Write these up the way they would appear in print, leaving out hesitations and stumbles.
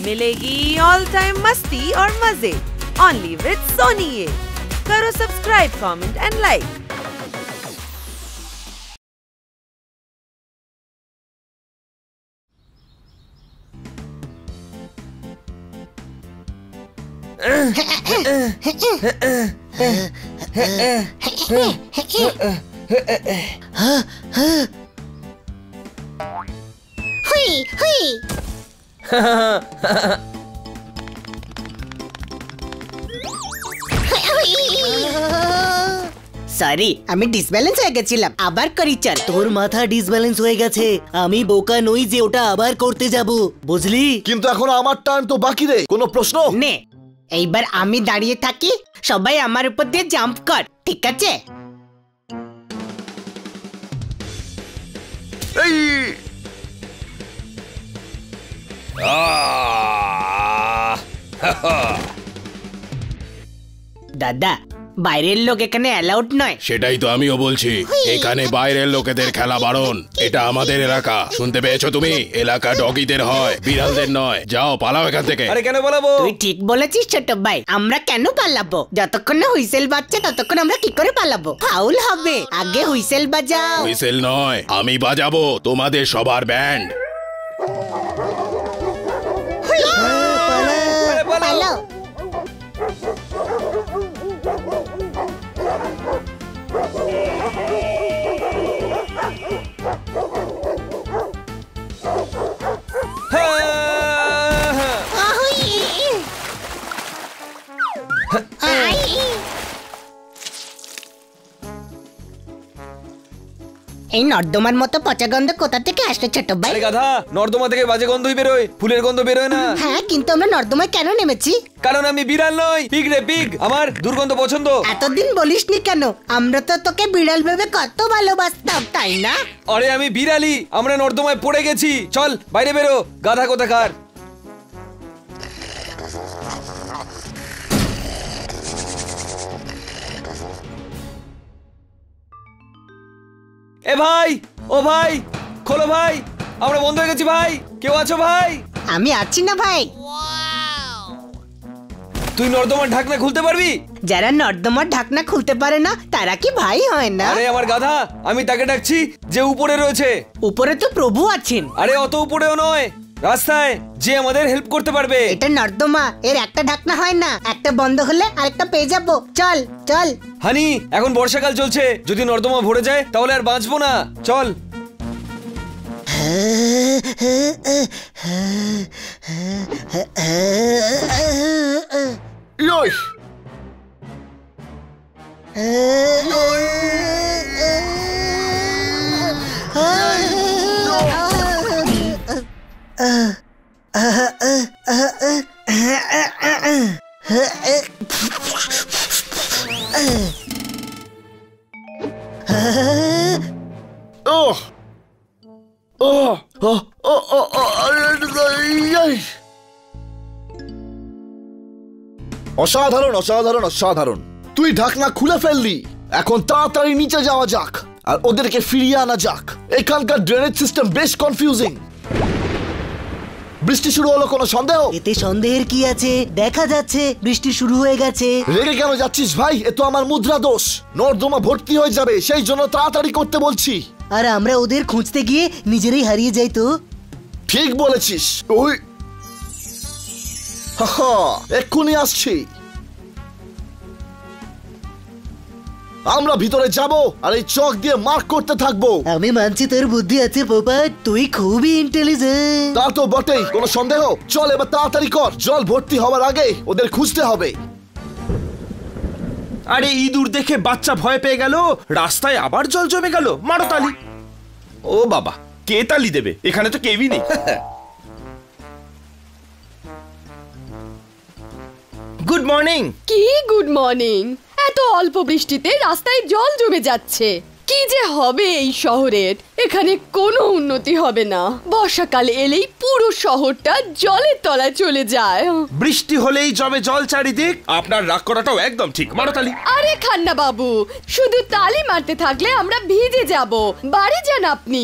मिलेगी all time मस्ती और मजे ओनली विद सोनी ये। करो subscribe, comment and like. Sorry, আমি ডিসব্যালেন্স হয়ে গেছিলাম, আবার করি চল। তোর মাথা ডিসব্যালেন্স হয়ে গেছে, আমি বোকা নই যে ওটা আবার করতে যাব, বুঝলি? কিন্তু এখন আমার টার্ন তো বাকি রে, কোনো প্রশ্ন নে, এইবার আমি দাঁড়িয়ে থাকি, সবাই আমার উপর দিয়ে জাম্প কর, ঠিক আছে? এই দাদা, বাইরের লোক এখানে অ্যালাউড নয়। সেটাই তো আমিও বলছি, এখানে বাইরের লোকেদের খেলা বারণ। এটা আমাদের এলাকা, শুনতে পেয়েছো তুমি? এলাকা ডগিদের হয়, বিড়ালদের নয়। যাও, পালাও এখান থেকে। আরে কেন পালাবো? তুই ঠিক বলেছিস ছোট ভাই, আমরা কেন পালাবো? যতক্ষণ না হুইসেল বাজছে ততক্ষণ আমরা কি করে পালাবো? ফাউল হবে, আগে হুইসেল বাজাও। হুইসেল নয়, আমি বাজাবো তোমাদের সবার ব্যান্ড। পালাও। এই নর্দমার মতো পচা গন্ধ কোথা থেকে আসলো ছোট ভাই? আরে গাধা, নর্দমা থেকে বাজে গন্ধই বেরোয়, ফুলের গন্ধ বেরোয় না। হ্যাঁ, কিন্তু আমরা নর্দমায় কেন নেমেছি? কারণ আমি বিড়াল নই, পিগ রে পিগ, আমার দুর্গন্ধ পছন্দ। এতদিন বলিসনি কেন? আমরা তো তোকে বিড়াল ভেবে কত ভালোবাসতাম, তাই না? আরে আমি বিড়ালি, আমরা নর্দমায় পড়ে গেছি। চল বাইরে বেরো, গাধা কোথাকার। এ ভাই, ও ভাই, খোলো ভাই, আমরা বন্ধ হয়ে গেছি ভাই, কেউ আছো ভাই? আমি আছি না ভাই। তুই নর্দমার ঢাকনা খুলতে পারবি? যারা নর্দমার ঢাকনা খুলতে পারে না তারা কি ভাই হয় না? আরে আমার গাধা, আমি তাকে ডাকছি যে উপরে রয়েছে। উপরে তো প্রভু আছেন। আরে অত উপরেও নয়, রাস্তায়, যে আমাদের হেল্প করতে পারবে। এটা নর্দমা, এর একটা ঢাকনা হয় না, একটা বন্ধ হলে আরেকটা পেয়ে যাবো। চল চল। হানি, এখন বর্ষাকাল চলছে, যদি নর্দমা ভরে যায় তাহলে আর বাঁচবো না। চল। অসাধারণ অসাধারণ অসাধারণ, তুই ঢাকনা খুলে ফেললি। এখন তাড়াতাড়ি নিচে যাওয়া যাক আর ওদেরকে ফিরিয়ে আনা যাক। এখানকার ড্রেনেজ সিস্টেম বেশ কনফিউজিং। বৃষ্টি শুরু হলো, কোনো সন্দেহ? এতে সন্দেহের কি আছে? দেখা যাচ্ছে বৃষ্টি শুরু হয়ে গেছে। রেগে কেন যাচ্ছিস ভাই? এ তো আমার মুদ্রা দোষ। নর্দমা ভর্তি হয়ে যাবে, সেই জন্য তাড়াতাড়ি করতে বলছি। আর আমরা ওদের খুঁজতে গিয়ে নিজেরাই হারিয়ে যাই তো। ঠিক বলেছিস। ওই এক্ষুনি আসছি। আমরা ভিতরে যাব আর এই চক দিয়ে মার্ক করতে থাকবো। আমি মানছি তোর বুদ্ধি আছে পোপাট, তুই খুবই ইন্টেলিজেন্ট। তা তো বটেই, কোনো সন্দেহ? চল এবার তাড়াতাড়ি কর, জল ভর্তি হওয়ার আগে ওদের খুঁজতে হবে। আরে ইঁদুর দেখে বাচ্চা ভয় পেয়ে গেল, রাস্তায় আবার জল জমে গেল। মারো তালি। ও বাবা, কে তালি দেবে? এখানে তো কেউই নেই। Good morning. কি গুড মর্নিং? এত অল্প বৃষ্টিতে রাস্তায় জল জমে যাচ্ছে, কি যে হবে এই শহরের। এখানে কোনো উন্নতি হবে না, বর্ষাকাল এলেই পুরো শহরটা জলের তলায় চলে যায়। বৃষ্টি হলেই জমে জল চারিদিক। আপনার রাগ করাটাও একদম ঠিক। মারো তালি। আরে খান্না বাবু, শুধু তালি মারতে থাকলে আমরা ভিজে যাব। বাড়ি যান আপনি।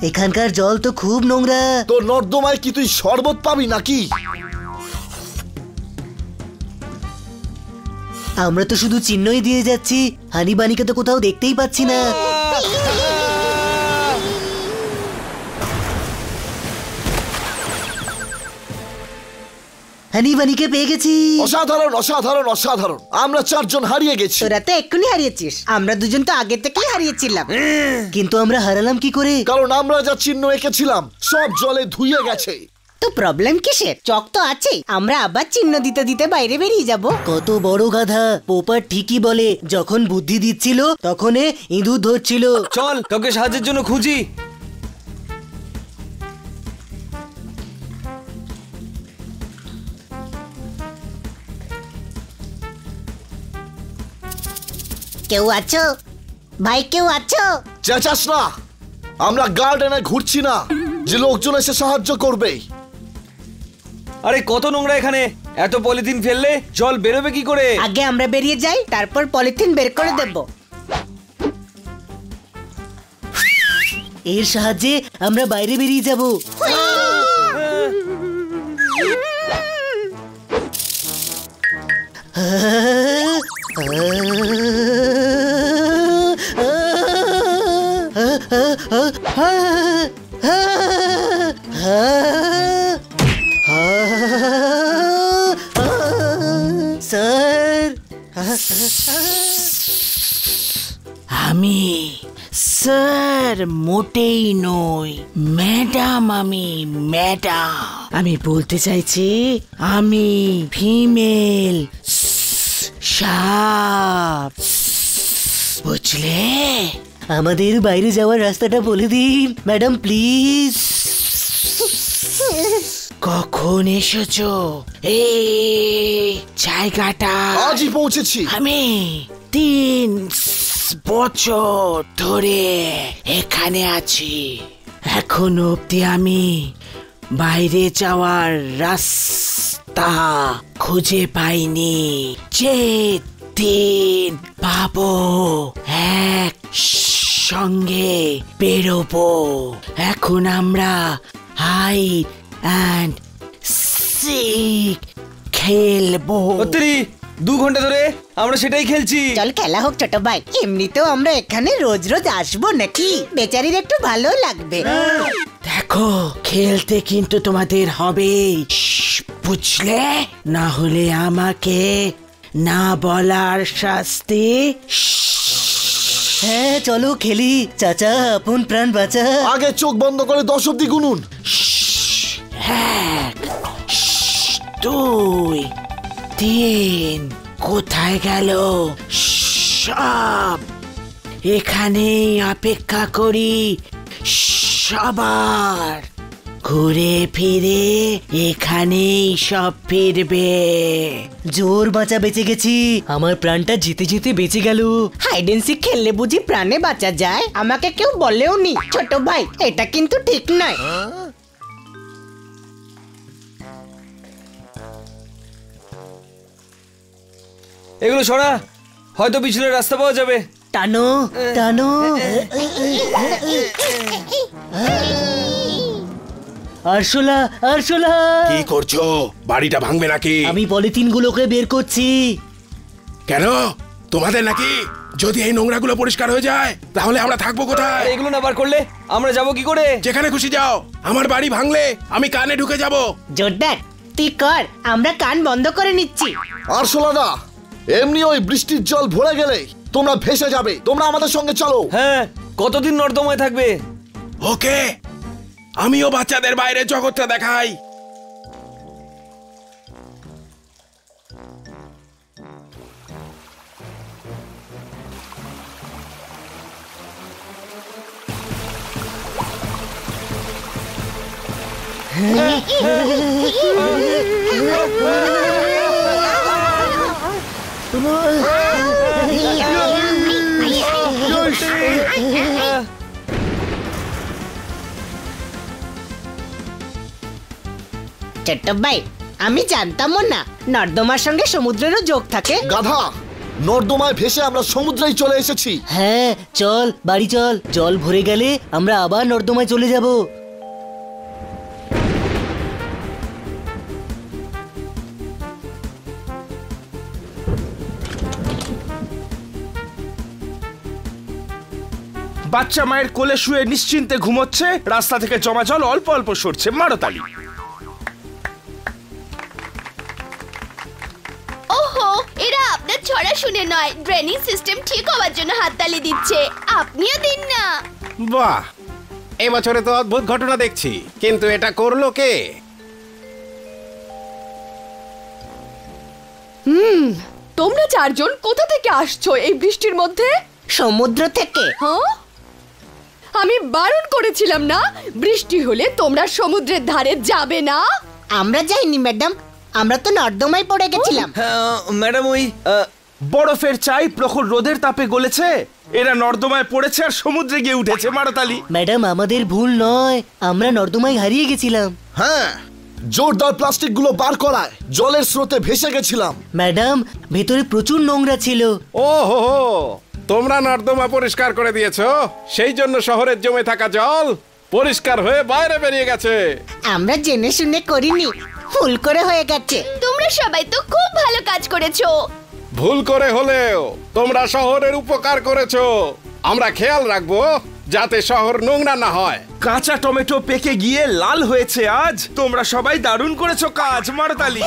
এখানকার জল তো খুব নোংরা। তোর নর্দমায় কি তুই শরবত পাবি নাকি? আমরা তো শুধু চিহ্নই দিয়ে যাচ্ছি, হানি বানিকে তো কোথাও দেখতেই পাচ্ছি না। হানি বানিকে পেয়ে গেছি। অসাধারণ অসাধারণ অসাধারণ, আমরা 4 জন হারিয়ে গেছি। তোরা তো এক্ষুনি হারিয়েছিস, আমরা দুজন তো আগে থেকেই হারিয়েছিলাম। কিন্তু আমরা হারালাম কি করে? কারণ আমরা যা চিহ্ন এঁকেছিলাম সব জলে ধুয়ে গেছে। তো প্রবলেম কিসের? চক তো আছে, আমরা আবার চিহ্ন দিতে দিতে বাইরে বেরিয়ে যাব। কত বড় গাধা! পোপার ঠিকই বলে, যখন বুদ্ধি দিচ্ছিল তখন ইঁদুর ধরছিল। চল কাউকে সাহায্যের জন্য খুঁজি। কেউ আছো ভাই? কেউ আছো? চেঁচাস না, আমরা গার্ডেনে ঘুরছি না যে লোকজন এসে সাহায্য করবে। আরে কত নোংরা এখানে, এত পলিথিন ফেললে জল বেরোবে কি করে? আগে আমরা বেরিয়ে যাই, তারপর পলিথিন বের করে দেব। এর সাহায্যে আমরা বাইরে বেরিয়ে যাব। স্যার, আমি স্যার মোটেই নই, ম্যাডাম। আমি ম্যাডাম, আমি বলতে চাইছি আমি ফিমেল সাপ, বুঝলে? আমাদের বাইরে যাওয়ার রাস্তাটা বলে দিন ম্যাডাম প্লিজ। কখন এসেছো? এই জায়গাটা আজই পৌঁছেছি। আমি 3 বছর ধরে এখানে আছি, এখনো অব্দি আমি বাইরে যাওয়ার রাস্তা খুঁজে পাইনি। যে দিন পাবো এক সঙ্গে বেরোবো। এখন আমরা হাইড অ্যান্ড সিক খেলবো। সত্যি 2 ঘন্টা ধরে আমরা সেটাই খেলছি। চল খেলা হোক ছোট ভাই, এমনিতেও আমরা এখানে রোজ রোজ আসবো নাকি, বেচারির একটু ভালো লাগবে। দেখো খেলতে কিন্তু তোমাদের হবে, বুঝলে? না হলে আমাকে না বলার শাস্তি। হ্যাঁ চলো খেলি, চাচা আপন প্রাণ বাঁচা। আগে চোখ বন্ধ করে 10 অব্দি গুনুন। 1 2 3 কোথায় গেল সব? এখানেই অপেক্ষা করি সবার। ঘুরে ফিরে এখানেই সব ফিরবে। জোর বাঁচা বেঁচে গেছি, আমার প্রাণটা যেতে যেতে বেঁচে গেল। হাইড এন্ড সিক খেললে বুঝি প্রাণে বাঁচা যায়? আমাকে কেউ বলেও নি ছোট ভাই, এটা কিন্তু ঠিক নয়। এগুলো সরা, হয়তো পিছনের রাস্তা পাওয়া যাবে। টানো টানো। আরশোলা আরশোলা, কি করছো? বাড়িটা ভাঙবে নাকি? আমি পলিথিন গুলোকে বের করছি। কেন? তোমাদের নাকি? যদি এই নোংরাগুলো পরিষ্কার হয়ে যায় তাহলে আমরা থাকবো কোথায়? আর এগুলো না বার করলে আমরা যাব কি করে? যেখানে খুশি যাও, আমার বাড়ি ভাঙলে আমি কানে ঢুকে যাব। জোরদার, তুই কর, আমরা কান বন্ধ করে নিচ্ছি। আরশোলাদা, এমনি ওই বৃষ্টির জল ভরে গেলে তোমরা ভেসে যাবে। তোমরা আমাদের সঙ্গে চলো। হ্যাঁ, কতদিন নর্দমায় থাকবে? ওকে, আমিও বাচ্চাদের বাইরে জগৎটা দেখাই। ছোট্ট ভাই, আমি জানতামও না নর্দমার সঙ্গে সমুদ্রেরও যোগ থাকে। গাধা, নর্দমায় ভেসে আমরা সমুদ্রেই চলে এসেছি। হ্যাঁ চল বাড়ি চল, জল ভরে গেলে আমরা আবার নর্দমায় চলে যাব। বাচ্চা মায়ের কোলে শুয়ে নিশ্চিন্তে ঘুমোচ্ছে, রাস্তা থেকে জমা জল অল্প অল্প সরছে। মারো তালি। ওহো, এরা আপনার ছড়া শুনে নয়, ড্রেনিং সিস্টেম ঠিক হওয়ার জন্য হাততালি দিচ্ছে। আপনিও দিন না। বাহ, এবছরে তো অদ্ভুত ঘটনা দেখছি, কিন্তু এটা করলো কে? তোমরা চারজন কোথা থেকে আসছো এই বৃষ্টির মধ্যে? সমুদ্র থেকে। হ্যাঁ, আমি বারণ করেছিলাম না বৃষ্টি হলে তোমরা সমুদ্রের ধারে যাবে না। আমরা যাইনি ম্যাডাম, আমরা তো নর্দমায় পড়ে গেছিলাম। ম্যাডাম ওই বরফের চাই প্রখর রোদের তাপে গলেছে, এরা নর্দমায় পড়েছে আর সমুদ্রে গিয়ে উঠেছে। মারো তালি। ম্যাডাম আমাদের ভুল নয়, আমরা নর্দমায় হারিয়ে গেছিলাম। হ্যাঁ, জোরদার প্লাস্টিক গুলো বার করায় জলের স্রোতে ভেসে গেছিলাম। ম্যাডাম ভেতরে প্রচুর নোংরা ছিল। ও হো হো, তোমরা নর্দমা পরিষ্কার করে দিয়েছো, সেই জন্য শহরের জমে থাকা জল পরিষ্কার হয়ে বাইরে বেরিয়ে গেছে। আমরা জেনে শুনে করিনি, ভুল করে হয়ে গেছে। তোমরা সবাই তো খুব ভালো কাজ করেছো। ভুল করে হলেও তোমরা শহরের উপকার করেছো। আমরা খেয়াল রাখবো যাতে শহর নোংরা না হয়। কাঁচা টমেটো পেকে গিয়ে লাল হয়েছে আজ। তোমরা সবাই দারুণ করেছো কাজ। মারো তালি।